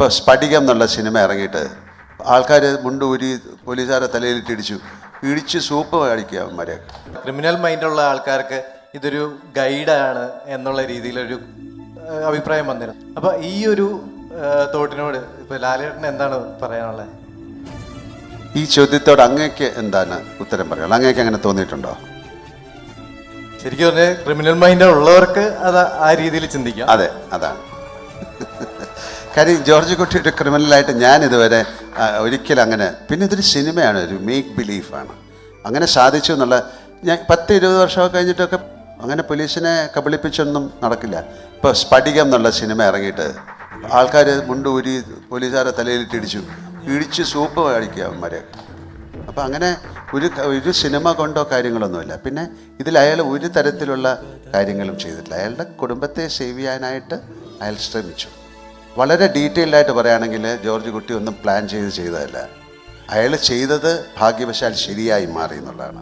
ഇപ്പോൾ സ്ഫടികം എന്നുള്ള സിനിമ ഇറങ്ങിയിട്ട് ആൾക്കാർ മുണ്ടൂരി പോലീസുകാരെ തലയിലിട്ടിടിച്ചു, ഇടിച്ച് സൂപ്പ് കാണിക്കുക അവന്മാരെ. ക്രിമിനൽ മൈൻഡുള്ള ആൾക്കാർക്ക് ഇതൊരു ഗൈഡാണ് എന്നുള്ള രീതിയിലൊരു അഭിപ്രായം വന്നിരുന്നു. അപ്പോൾ ഈ ഒരു തോട്ടിനോട് ഇപ്പോൾ ലാലേട്ടന് എന്താണ് പറയാനുള്ളത്? ഈ ചോദ്യത്തോട് അങ്ങേക്ക് എന്താണ് ഉത്തരം പറയുക? അങ്ങേക്ക് അങ്ങനെ തോന്നിയിട്ടുണ്ടോ? ശരിക്കും പറഞ്ഞാൽ ക്രിമിനൽ മൈൻഡ് ഉള്ളവർക്ക് അത് ആ രീതിയിൽ ചിന്തിക്കാം. അതെ, അതാണ് കാര്യം. ജോർജ് കുട്ടി ഒരു ക്രിമിനലായിട്ട് ഞാൻ ഇതുവരെ ഒരിക്കലും അങ്ങനെ, പിന്നെ ഇതൊരു സിനിമയാണ്, ഒരു മേക്ക് ബിലീഫാണ്. അങ്ങനെ സാധിച്ചു എന്നുള്ള, ഞാൻ 10-20 വർഷമൊക്കെ കഴിഞ്ഞിട്ടൊക്കെ അങ്ങനെ പോലീസിനെ കബളിപ്പിച്ചൊന്നും നടക്കില്ല. ഇപ്പോൾ സ്ഫടികം എന്നുള്ള സിനിമ ഇറങ്ങിയിട്ട് ആൾക്കാർ മുണ്ടൂരി പോലീസുകാരെ തലയിലിട്ടിടിച്ചു, ഇടിച്ച് സൂപ്പ് കാണിക്കുക അവന്മാരെ. അപ്പോൾ അങ്ങനെ ഒരു സിനിമ കൊണ്ടോ കാര്യങ്ങളൊന്നുമില്ല. പിന്നെ ഇതിൽ അയാൾ ഒരു തരത്തിലുള്ള കാര്യങ്ങളും ചെയ്തിട്ടില്ല. അയാളുടെ കുടുംബത്തെ സേവ് ചെയ്യാനായിട്ട് അയാൾ ശ്രമിച്ചു. വളരെ ഡീറ്റെയിൽഡായിട്ട് പറയുകയാണെങ്കിൽ ജോർജ് കുട്ടി ഒന്നും പ്ലാൻ ചെയ്തതല്ല. അയാൾ ചെയ്തത് ഭാഗ്യവശാൽ ശരിയായി മാറി എന്നുള്ളതാണ്.